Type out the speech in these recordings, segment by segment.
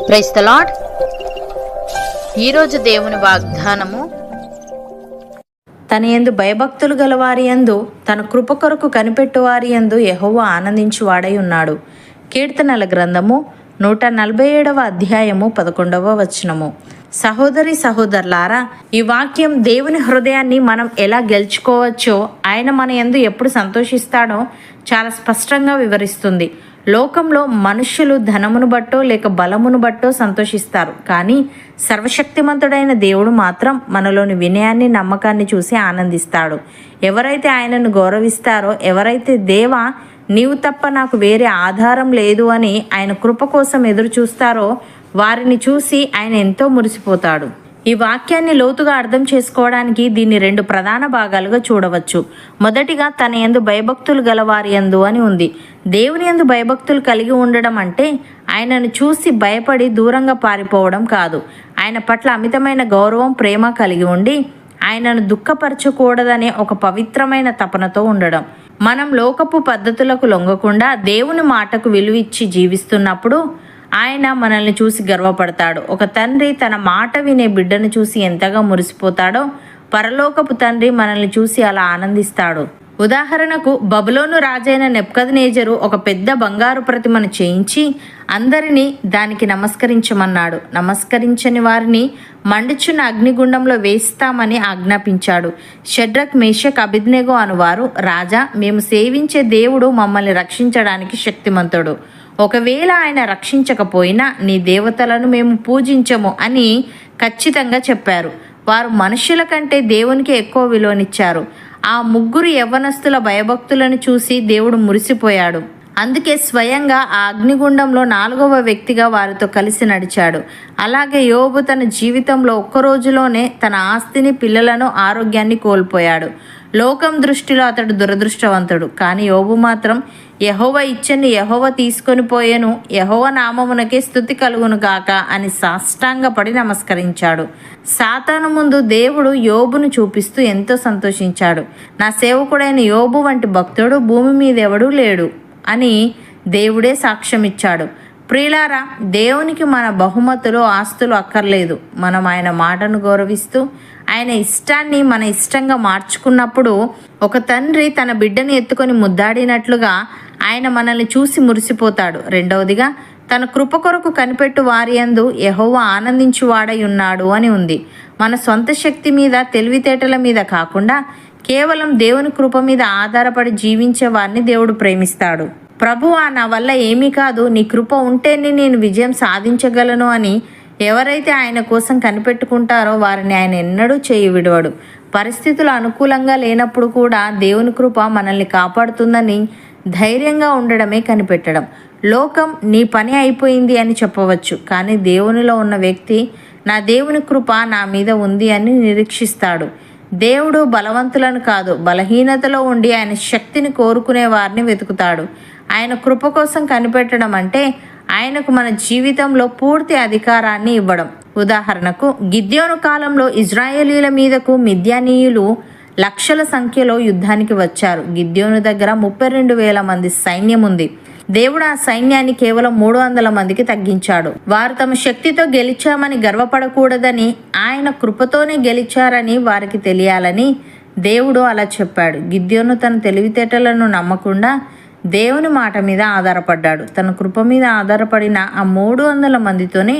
Praise the lord. ఈరోజు దేవుని వాగ్దానము, తన యందు భయభక్తులు గలవారి యందు తన కృప కొరకు కనిపెట్టువారి యందు యెహోవా ఆనందించువాడై ఉన్నాడు. కీర్తనల గ్రంథము 147వ అధ్యాయము 11వ వచనము. సహోదరి సహోదరులారా, ఈ వాక్యం దేవుని హృదయాన్ని మనం ఎలా గెలుచుకోవచ్చో, ఆయన మన యందు ఎప్పుడు సంతోషిస్తాడో చాలా స్పష్టంగా వివరిస్తుంది. లోకంలో మనుష్యులు ధనమును బట్టో లేక బలమును బట్టో సంతోషిస్తారు, కానీ సర్వశక్తిమంతుడైన దేవుడు మాత్రం మనలోని వినయాన్ని, నమ్మకాన్ని చూసి ఆనందిస్తాడు. ఎవరైతే ఆయనను గౌరవిస్తారో, ఎవరైతే దేవా నీవు తప్ప నాకు వేరే ఆధారం లేదు అని ఆయన కృప కోసం ఎదురు చూస్తారో, వారిని చూసి ఆయన ఎంతో మురిసిపోతాడు. ఈ వాక్యాన్ని లోతుగా అర్థం చేసుకోవడానికి దీన్ని 2 ప్రధాన భాగాలుగా చూడవచ్చు. మొదటిగా తన యందు భయభక్తులు గలవారి యందు అని ఉంది. దేవుని యందు భయభక్తులు కలిగి ఉండడం అంటే ఆయనను చూసి భయపడి దూరంగా పారిపోవడం కాదు. ఆయన పట్ల అమితమైన గౌరవం, ప్రేమ కలిగి ఉండి ఆయనను దుఃఖపరచకూడదనే ఒక పవిత్రమైన తపనతో ఉండడం. మనం లోకపు పద్ధతులకు లొంగకుండా దేవుని మాటకు విలువ ఇచ్చి జీవిస్తున్నప్పుడు ఆయన మనల్ని చూసి గర్వపడతాడు. ఒక తండ్రి తన మాట వినే బిడ్డను చూసి ఎంతగా మురిసిపోతాడో, పరలోకపు తండ్రి మనల్ని చూసి అలా ఆనందిస్తాడు. ఉదాహరణకు, బబులోను రాజైన నెబుకద్నెజరు ఒక పెద్ద బంగారు ప్రతిమను చేయించి అందరినీ దానికి నమస్కరించమన్నాడు. నమస్కరించని వారిని మండుచున్న అగ్నిగుండంలో వేస్తామని ఆజ్ఞాపించాడు. షడ్రక్, మేషక్, అబేద్నెగో అనువారు, రాజా, మేము సేవించే దేవుడు మమ్మల్ని రక్షించడానికి శక్తిమంతుడు. ఒకవేళ ఆయన రక్షించకపోయినా నీ దేవతలను మేము పూజించము అని ఖచ్చితంగా చెప్పారు. వారు మనుషుల కంటే దేవునికి ఎక్కువ విలువనిచ్చారు. ఆ 3 యవ్వనస్తుల భయభక్తులను చూసి దేవుడు మురిసిపోయాడు. అందుకే స్వయంగా ఆ అగ్నిగుండంలో 4వ వ్యక్తిగా వారితో కలిసి నడిచాడు. అలాగే యోబు తన జీవితంలో ఒక్క రోజులోనే తన ఆస్తిని, పిల్లలను, ఆరోగ్యాన్ని కోల్పోయాడు. లోకం దృష్టిలో అతడు దురదృష్టవంతుడు, కానీ యోబు మాత్రం యెహోవా ఇచ్చని యెహోవా తీసుకొని పోయెను, యెహోవా నామమునకే స్తుతి కలుగును గాక అని సాష్టాంగపడి నమస్కరించాడు. సాతాను ముందు దేవుడు యోబును చూపిస్తూ ఎంతో సంతోషించాడు. నా సేవకుడైన యోబు వంటి భక్తుడు భూమి మీద ఎవడూ లేడు అని దేవుడే సాక్ష్యం ఇచ్చాడు. ప్రియులారా, దేవునికి మన బహుమతులు, ఆస్తులు అక్కర్లేదు. మనం ఆయన మాటను గౌరవిస్తూ ఆయన ఇష్టాన్ని మన ఇష్టంగా మార్చుకున్నప్పుడు, ఒక తండ్రి తన బిడ్డని ఎత్తుకొని ముద్దాడినట్లుగా ఆయన మనల్ని చూసి మురిసిపోతాడు. రెండవదిగా, తన కృప కొరకు కనిపెట్టు వారి యందు యెహోవా ఆనందించువాడై ఉన్నాడు అని ఉంది. మన సొంత శక్తి మీద, తెలివితేటల మీద కాకుండా కేవలం దేవుని కృప మీద ఆధారపడి జీవించే వారిని దేవుడు ప్రేమిస్తాడు. ప్రభువా, నా వల్ల ఏమీ కాదు, నీ కృప ఉంటేనే నేను విజయం సాధించగలను అని ఎవరైతే ఆయన కోసం కనిపెట్టుకుంటారో వారిని ఆయన ఎన్నడూ చేయి విడవడు. పరిస్థితులు అనుకూలంగా లేనప్పుడు కూడా దేవుని కృప మనల్ని కాపాడుతుందని ధైర్యంగా ఉండడమే కనిపెట్టడం. లోకం నీ పని అయిపోయింది అని చెప్పవచ్చు, కానీ దేవునిలో ఉన్న వ్యక్తి నా దేవుని కృప నా మీద ఉంది అని నిరీక్షిస్తాడు. దేవుడు బలవంతులను కాదు, బలహీనతలో ఉండి ఆయన శక్తిని కోరుకునే వారిని వెతుకుతాడు. ఆయన కృప కోసం కనిపెట్టడం అంటే ఆయనకు మన జీవితంలో పూర్తి అధికారాన్ని ఇవ్వడం. ఉదాహరణకు, గిద్యోను కాలంలో ఇజ్రాయేలీల మీదకు మిద్యానీయులు లక్షల సంఖ్యలో యుద్ధానికి వచ్చారు. గిద్యోను దగ్గర 32,000 మంది సైన్యం ఉంది. దేవుడు ఆ సైన్యాన్ని కేవలం 300 మందికి తగ్గించాడు. వారు తమ శక్తితో గెలిచామని గర్వపడకూడదని, ఆయన కృపతోనే గెలిచారని వారికి తెలియాలని దేవుడు అలా చెప్పాడు. గిద్యోను తన తెలివితేటలను నమ్మకుండా దేవుని మాట మీద ఆధారపడ్డాడు. తన కృప మీద ఆధారపడిన ఆ 300 మందితోనే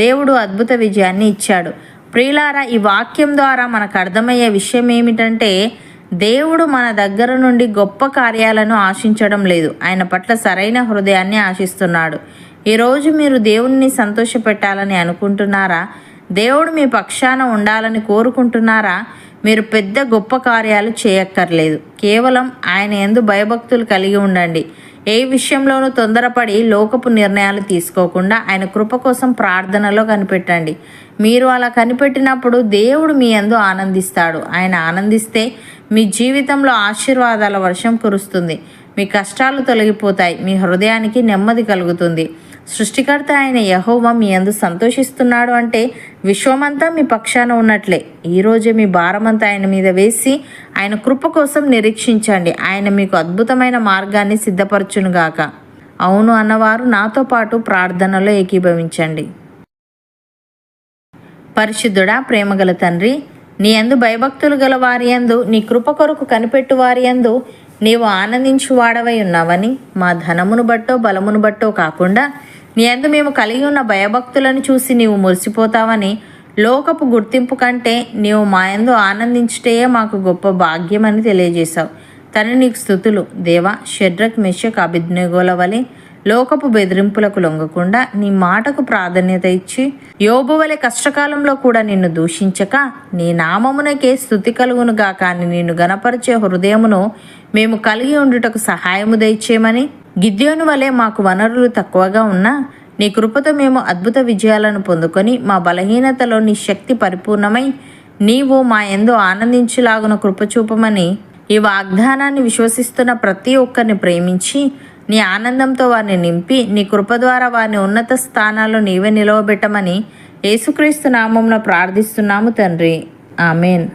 దేవుడు అద్భుత విజయాన్ని ఇచ్చాడు. ప్రియులారా, ఈ వాక్యం ద్వారా మనకు అర్థమయ్యే విషయం ఏమిటంటే, దేవుడు మన దగ్గర నుండి గొప్ప కార్యాలను ఆశించడం లేదు, ఆయన పట్ల సరైన హృదయాన్ని ఆశిస్తున్నాడు. ఈరోజు మీరు దేవుణ్ణి సంతోషపెట్టాలని అనుకుంటున్నారా? దేవుడు మీ పక్షాన ఉండాలని కోరుకుంటున్నారా? మీరు పెద్ద గొప్ప కార్యాలు చేయక్కర్లేదు. కేవలం ఆయన యందు భయభక్తులు కలిగి ఉండండి. ఏ విషయంలోనూ తొందరపడి లోకపు నిర్ణయాలు తీసుకోకుండా ఆయన కృప కోసం ప్రార్థనలో కనిపెట్టండి. మీరు అలా కనిపెట్టినప్పుడు దేవుడు మీ యందు ఆనందిస్తాడు. ఆయన ఆనందిస్తే మీ జీవితంలో ఆశీర్వాదాల వర్షం కురుస్తుంది. మీ కష్టాలు తొలగిపోతాయి. మీ హృదయానికి నెమ్మది కలుగుతుంది. సృష్టికర్త అయిన యెహోవా మీ యందు సంతోషిస్తున్నాడు అంటే విశ్వమంతా మీ పక్షాన ఉన్నట్లే. ఈరోజే మీ భారమంతా ఆయన మీద వేసి ఆయన కృప కోసం నిరీక్షించండి. ఆయన మీకు అద్భుతమైన మార్గాన్ని సిద్ధపరచునుగాక. అవును అన్నవారు నాతో పాటు ప్రార్థనలో ఏకీభవించండి. పరిశుద్ధుడా, ప్రేమగల తండ్రి, నీ యందు భయభక్తులు గల వారి యందు, నీ కృప కొరకు కనిపెట్టు వారి యందు నీవు ఆనందించు వాడవై ఉన్నావని, మా ధనమును బట్టో బలమును బట్టో కాకుండా నీ యందు మేము కలిగి ఉన్న భయభక్తులను చూసి నీవు మురిసిపోతావని, లోకపు గుర్తింపు కంటే నీవు మా యందు ఆనందించుటే మాకు గొప్ప భాగ్యమని తెలియజేశావు. తండ్రి, నీకు స్తుతులు. దేవా, షడ్రక్, మెషక్, అబేద్నెగోల వలె లోకపు బెదిరింపులకు లొంగకుండా నీ మాటకు ప్రాధాన్యత ఇచ్చి, యోబు వలె కష్టకాలంలో కూడా నిన్ను దూషించక నీ నామమునకే స్తుతి కలుగునుగా కానీ నిన్ను గణపరిచే హృదయమును మేము కలిగి ఉండుటకు సహాయము దయచేయమని, గిద్యోను వలె మాకు వనరులు తక్కువగా ఉన్నా నీ కృపతో మేము అద్భుత విజయాలను పొందుకొని మా బలహీనతలో నీ శక్తి పరిపూర్ణమై నీవు మా యందు ఆనందించులాగున కృపచూపమని ఈ వాగ్దానాన్ని విశ్వసిస్తున్న ప్రతి ఒక్కరిని ప్రేమించి నీ ఆనందంతో వారిని నింపి నీ కృప ద్వారా వారిని ఉన్నత స్థానాల్లో నీవే నిలవబెట్టమని యేసుక్రీస్తు నామమున ప్రార్థిస్తున్నాము తండ్రి. ఆమెన్.